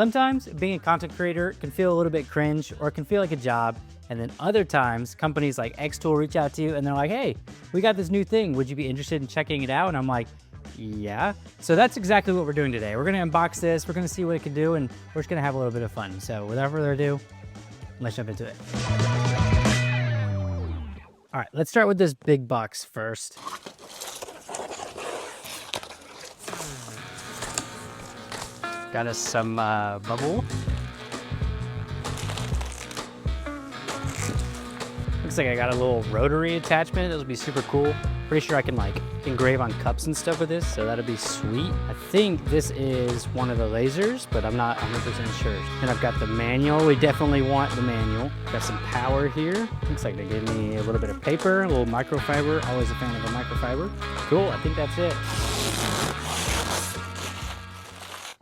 Sometimes being a content creator can feel a little bit cringe or it can feel like a job. And then other times companies like xTool reach out to you and they're like, hey, we got this new thing. Would you be interested in checking it out? And I'm like, yeah. So that's exactly what we're doing today. We're going to unbox this. We're going to see what it can do, and we're just going to have a little bit of fun. So without further ado, let's jump into it. All right, let's start with this big box first. Got us some bubble. Looks like I got a little rotary attachment. This will be super cool. Pretty sure I can like engrave on cups and stuff with this, so that'll be sweet. I think this is one of the lasers, but I'm not 100% sure. And I've got the manual. We definitely want the manual. Got some power here. Looks like they gave me a little bit of paper, a little microfiber. Always a fan of a microfiber. Cool, I think that's it.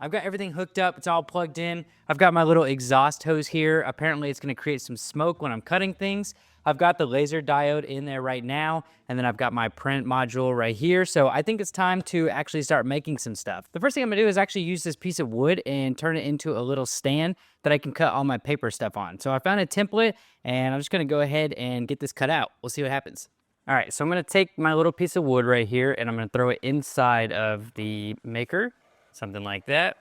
I've got everything hooked up, it's all plugged in. I've got my little exhaust hose here. Apparently it's gonna create some smoke when I'm cutting things. I've got the laser diode in there right now, and then I've got my print module right here. So I think it's time to actually start making some stuff. The first thing I'm gonna do is actually use this piece of wood and turn it into a little stand that I can cut all my paper stuff on. So I found a template, and I'm just gonna go ahead and get this cut out. We'll see what happens. All right, so I'm gonna take my little piece of wood right here, and I'm gonna throw it inside of the maker. Something like that.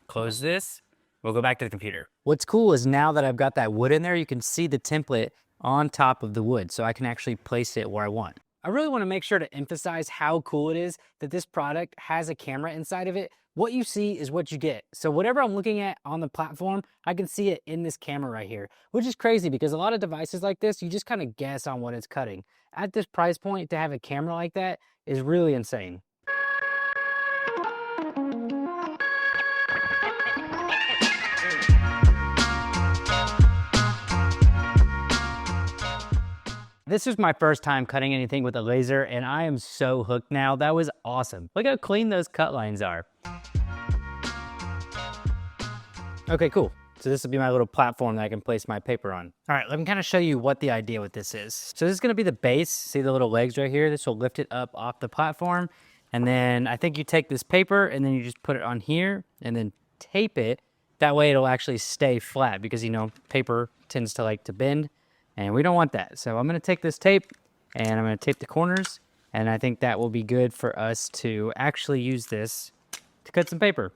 Close this. We'll go back to the computer. What's cool is now that I've got that wood in there, you can see the template on top of the wood, so I can actually place it where I want. I really want to make sure to emphasize how cool it is that this product has a camera inside of it. What you see is what you get. So whatever I'm looking at on the platform, I can see it in this camera right here, which is crazy because a lot of devices like this, you just kind of guess on what it's cutting. At this price point, to have a camera like that is really insane. This is my first time cutting anything with a laser, and I am so hooked now. That was awesome. Look how clean those cut lines are. Okay, cool. So this will be my little platform that I can place my paper on. All right, let me kind of show you what the idea with this is. So this is gonna be the base. See the little legs right here? This will lift it up off the platform. And then I think you take this paper and then you just put it on here and then tape it. That way it'll actually stay flat because, you know, paper tends to like to bend. And we don't want that. So I'm gonna take this tape and I'm gonna tape the corners, and I think that will be good for us to actually use this to cut some paper.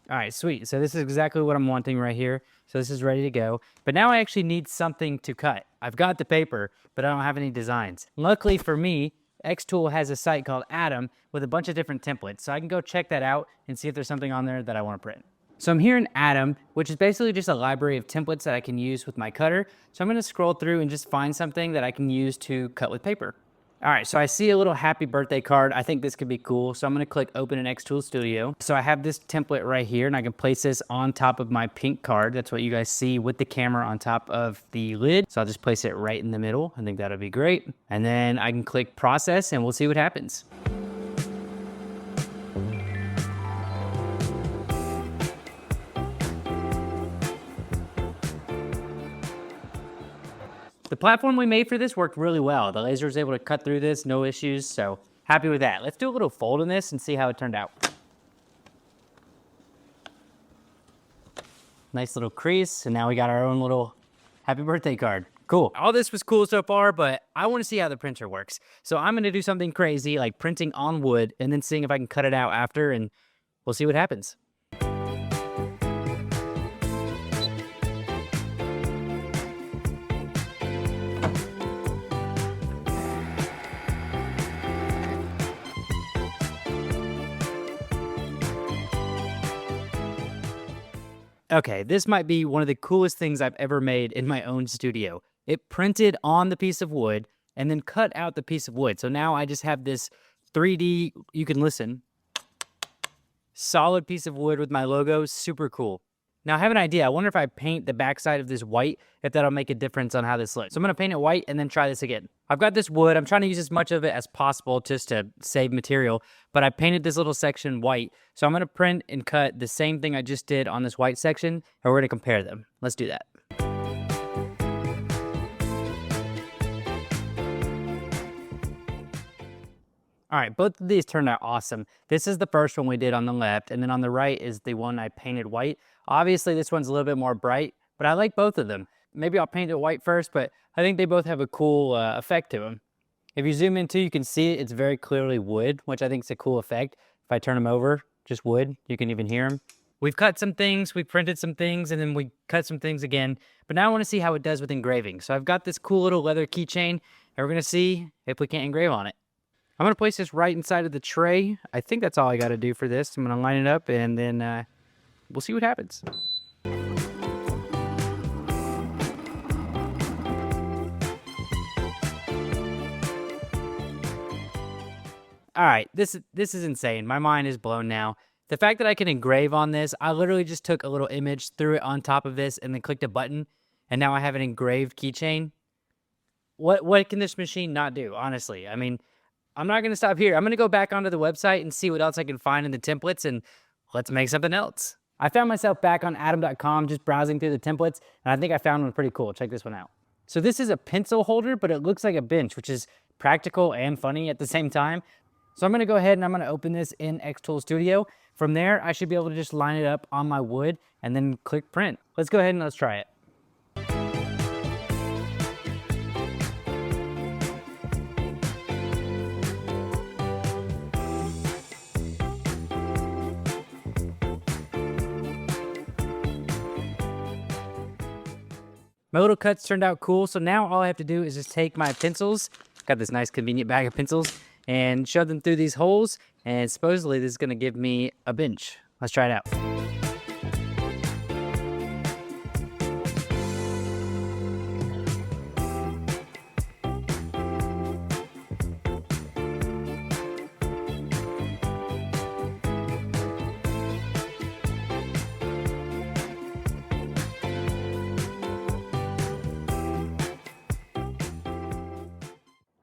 All right, sweet. So this is exactly what I'm wanting right here. So this is ready to go. But now I actually need something to cut. I've got the paper, but I don't have any designs. Luckily for me, xTool has a site called Atom with a bunch of different templates. So I can go check that out and see if there's something on there that I wanna print. So I'm here in Atom, which is basically just a library of templates that I can use with my cutter. So I'm gonna scroll through and just find something that I can use to cut with paper. All right, so I see a little happy birthday card. I think this could be cool. So I'm gonna click open in xTool Studio. So I have this template right here, and I can place this on top of my pink card. That's what you guys see with the camera on top of the lid. So I'll just place it right in the middle. I think that'll be great. And then I can click process and we'll see what happens. The platform we made for this worked really well. The laser was able to cut through this, no issues, so happy with that. Let's do a little fold in this and see how it turned out. Nice little crease, and now we got our own little happy birthday card. Cool. All this was cool so far, but I want to see how the printer works. So I'm gonna do something crazy like printing on wood and then seeing if I can cut it out after, and we'll see what happens. Okay, this might be one of the coolest things I've ever made in my own studio. It printed on the piece of wood and then cut out the piece of wood. So now I just have this 3D, you can listen, solid piece of wood with my logo, super cool. Now I have an idea. I wonder if I paint the backside of this white, if that'll make a difference on how this looks. So I'm gonna paint it white and then try this again. I've got this wood. I'm trying to use as much of it as possible just to save material, but I painted this little section white. So I'm gonna print and cut the same thing I just did on this white section, and we're gonna compare them. Let's do that. All right, both of these turned out awesome. This is the first one we did on the left, and then on the right is the one I painted white. Obviously, this one's a little bit more bright, but I like both of them. Maybe I'll paint it white first, but I think they both have a cool effect to them. If you zoom in too, you can see it's very clearly wood, which I think is a cool effect. If I turn them over, just wood, you can even hear them. We've cut some things, we printed some things, and then we cut some things again. But now I want to see how it does with engraving. So I've got this cool little leather keychain, and we're going to see if we can't engrave on it. I'm going to place this right inside of the tray. I think that's all I got to do for this. I'm going to line it up, and then we'll see what happens. All right, this is insane. My mind is blown now. The fact that I can engrave on this, I literally just took a little image, threw it on top of this, and then clicked a button, and now I have an engraved keychain. What can this machine not do, honestly? I mean, I'm not going to stop here. I'm going to go back onto the website and see what else I can find in the templates, and let's make something else. I found myself back on atom.com just browsing through the templates, and I think I found one pretty cool. Check this one out. So this is a pencil holder, but it looks like a bench, which is practical and funny at the same time. So I'm going to go ahead and I'm going to open this in xTool Studio. From there, I should be able to just line it up on my wood and then click print. Let's go ahead and let's try it. My little cuts turned out cool, so now all I have to do is just take my pencils, got this nice convenient bag of pencils, and shove them through these holes, and supposedly this is going to give me a bench. Let's try it out.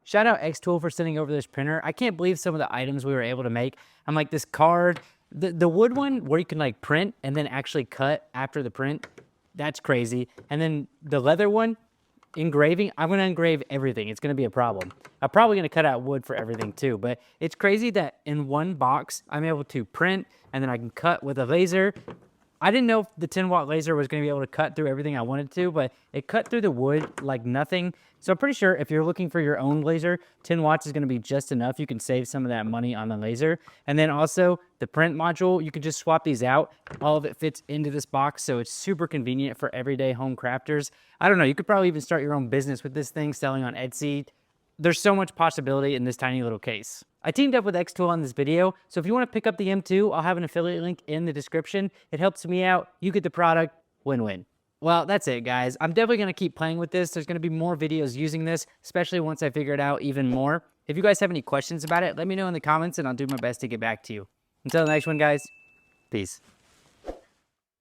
Shout out xTool for sending over this printer. I can't believe some of the items we were able to make. I'm like this card, the wood one where you can like print and then actually cut after the print. That's crazy. And then the leather one, engraving, I'm gonna engrave everything. It's gonna be a problem. I'm probably gonna cut out wood for everything too, but it's crazy that in one box, I'm able to print and then I can cut with a laser. I didn't know if the 10-watt laser was going to be able to cut through everything I wanted to, but it cut through the wood like nothing. So I'm pretty sure if you're looking for your own laser, 10 watts is going to be just enough. You can save some of that money on the laser. And then also the print module, you can just swap these out. All of it fits into this box, so it's super convenient for everyday home crafters. I don't know, you could probably even start your own business with this thing, selling on Etsy. There's so much possibility in this tiny little case. I teamed up with xTool on this video, so if you want to pick up the M2, I'll have an affiliate link in the description. It helps me out, you get the product, win-win. Well, that's it, guys. I'm definitely going to keep playing with this. There's going to be more videos using this, especially once I figure it out even more. If you guys have any questions about it, let me know in the comments, and I'll do my best to get back to you. Until the next one, guys, peace.